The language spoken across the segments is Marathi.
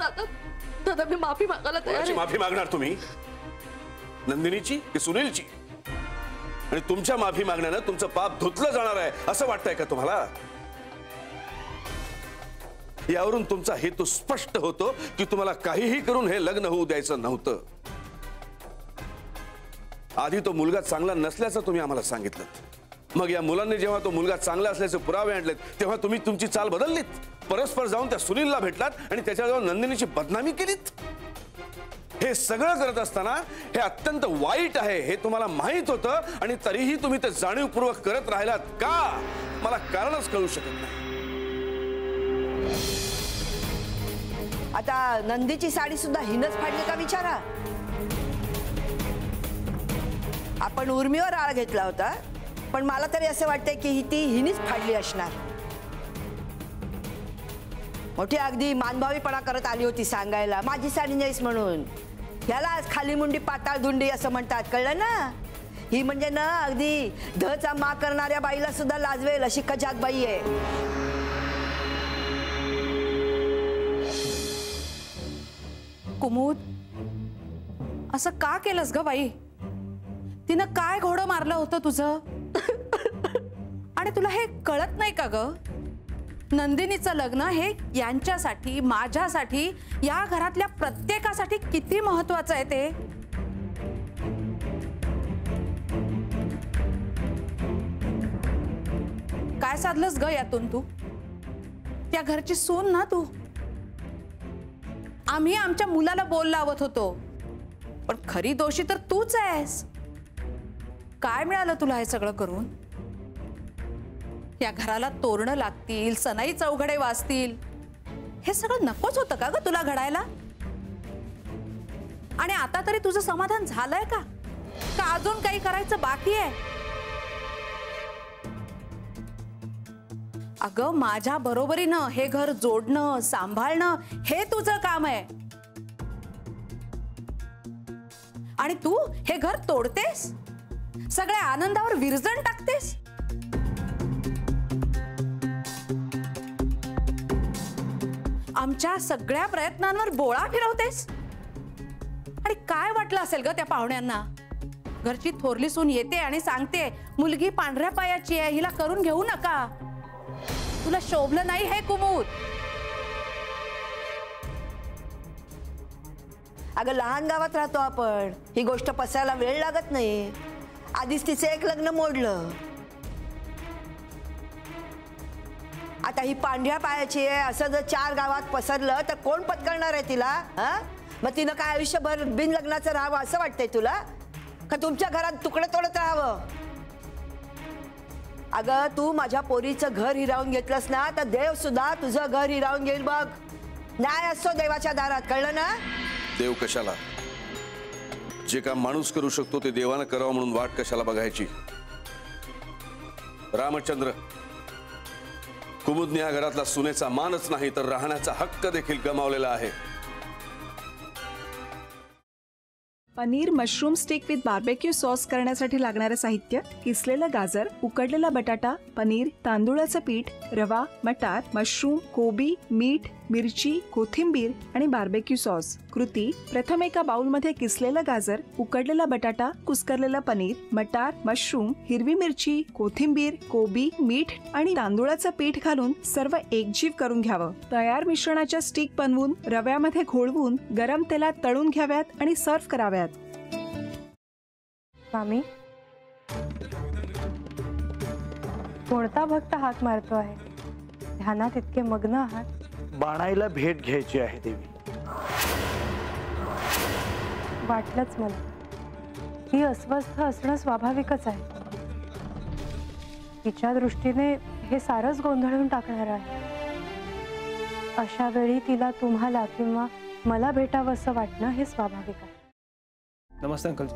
दादा दादा मी माफी मागायला तयार आहे। माफी मागणार तुम्ही? नंदिनीची की सुनीलची? आणि तुमच्या माफी मागण्यानं तुमचं पाप धुतलं जाणार आहे असं वाटतंय का तुम्हाला? यावरून तुमचा हेतू स्पष्ट होतो की तुम्हाला काहीही करून हे लग्न होऊ द्यायचं नव्हतं। आधी तो मुलगा चांगला नसल्याचं तुम्ही आम्हाला सांगितलं, मग या मुलांनी जेव्हा तो मुलगा चांगला असल्याचे पुरावे आणलेत तेव्हा तुम्ही तुमची चाल बदललीत, परस्पर जाऊन त्या सुनीलला भेटलात आणि त्याच्याजवळ नंदिनीची बदनामी केलीत। हे सगळं करत असताना हे अत्यंत वाईट आहे हे तुम्हाला माहित होतं आणि तरीही तुम्ही ते जाणीवपूर्वक करत राहिलात का? मला कारणच कळू शकत नाही। आता नंदीची साडी सुद्धा हिनच फाडली का विचारा। आपण उर्मीवर आळ घेतला होता, पण मला तरी असं वाटतंय की ती हिनीच फाडली असणार। मोठी अगदी मानभावीपणा करत आली होती सांगायला माझी साडी नाहीस म्हणून। याला आज खाली मुंडी पाताळ धुंडी असं म्हणतात, कळलं ना? ही म्हणजे ना अगदी धचा मा करणाऱ्या बाईला सुद्धा लाजवेल अशी कजात बाई आहे। कुमुद, असं का केलंस ग बाई? तिनं काय घोडं मारलं होतं तुझं? आणि तुला हे कळत नाही का ग? नंदिनीचं लग्न हे यांच्यासाठी, माझ्यासाठी, या घरातल्या प्रत्येकासाठी किती महत्वाचं आहे ते। काय साधलंस ग यातून तू? त्या घरची सून ना तू। आम्ही आमच्या मुलाला बोल लावत होतो, पण खरी दोषी तर तूच आहेस। काय मिळालं तुला हे सगळं करून? या घराला तोरणं लागतील, सनाई चौघडे वाजतील, हे सगळं नकोच होतं का ग तुला घडायला? आणि आता तरी तुझं समाधान झालंय का? का अजून काही करायचं बाकी आहे? अगं माझ्या बरोबरीनं हे घर जोडणं, सांभाळणं हे तुझं काम आहे, आणि तू हे घर तोडतेस, सगळ्या आनंदावर विरजण टाकतेस। आमच्या सगळ्या प्रयत्नांवर बोळा फिरवतेस। आणि काय वाटलं असेल ग त्या पाहुण्यांना? घरची थोरली सून येते आणि सांगते मुलगी पांढऱ्या पायाची आहे, हिला करून घेऊ नका। तुला शोभलं नाही हे कुमुद? अगं लहान गावात राहतो आपण, ही गोष्ट पसायला वेळ लागत नाही। आधीच तिचे एक लग्न मोडलं, आता ही पांढऱ्या पायाची आहे असं जर 4 गावात पसरलं तर कोण पत्करणार आहे तिला? मग तिनं काय आयुष्यभर बिन लग्नाचं राहावं असं वाटतंय तुला? का तुमच्या घरात तुकडे तोडत राहावं? अगं तू माझ्या पोरीचं घर हिरावून घेतलंस ना तर देव सुद्धा तुझं घर हिरावून घेईल बघ। न्याय असतो देवाच्या दारात, कळलं ना? देव कशाला? जे काम माणूस करू शकतो ते देवानं करावं म्हणून वाट कशाला बघायची? रामचंद्र, कुमुदने या घरातला सुनेचा मानच नाही तर राहण्याचा हक्क देखील गमावलेला आहे। Paneer mushroom stick with barbecue sauce करण्यासाठी लागणारे साहित्य: किसलेलं गाजर, उकडलेला बटाटा, पनीर, तांदूळाचं पीठ, रवा, मटार, मशरूम, कोबी, मीठ, मिरची, कोथिंबीर आणि बार्बेक्यू सॉस। कृती: प्रथम एका बाउलमध्ये किसलेलं गाजर, उकडलेला बटाटा, कुस्करलेलं पनीर, मटार, मशरूम, हिरवी मिरची, कोथिंबीर, कोबी, मीठ आणि तांदूळाचं पीठ घालून सर्व एकजीव करून घ्यावं। तयार मिश्रणाच्या स्टिक बनवून रव्यामध्ये घोळवून गरम तेलात तळून घ्याव्यात आणि सर्व्ह कराव्यात। मामी, कोणता भक्त हाक मारतो आहे? ध्यानात इतके मग्न आहात? बाणाईला भेट घ्यायची आहे देवी। वाटलंच मला, ती अस्वस्थ असणं स्वाभाविकच आहे। तिच्या दृष्टीने हे सारंच गोंधळून टाकणार आहे। अशा वेळी तिला तुम्हाला किंवा मला भेटावं असं वाटणं हे स्वाभाविक आहे। नमस्ते अंकल जी,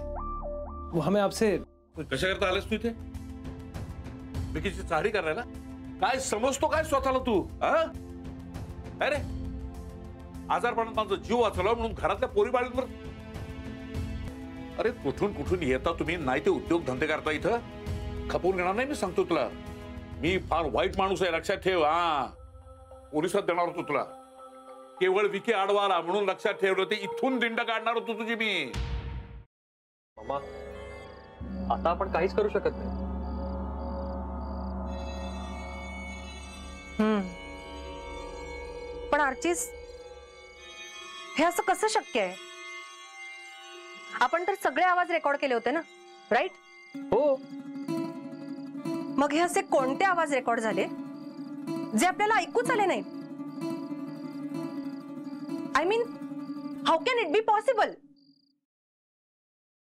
वो हमें आपसे कशा करता आलेस तू इथे? बिकीची चाहरी करायला? काय समजतो काय स्वतःला तू? अरे आजारपणात माझा जीव वाचवला म्हणून घरातल्या पोरीबाळींवर? अरे कुठून कुठून येता तुम्ही, नाही ते उद्योग धंदे करता इथं? खपवून घेणार नाही मी सांगतो तुला। मी फार वाईट माणूस आहे, लक्षात ठेव। पोलिसात देणार होतो तुला। केवळ विके आडवा आला म्हणून लक्षात ठेवलं ते इथून दिंड काढणार होतो तुझी मी. मामा आता आपण काहीच करू शकत नाही. पण आर्चिस हे असं कसं शक्य आहे? आपण तर सगळे आवाज रेकॉर्ड केले होते ना, राईट? हो. मग हे असे कोणते आवाज रेकॉर्ड झाले जे आपल्याला ऐकूच आले नाहीत? I mean how can it be possible?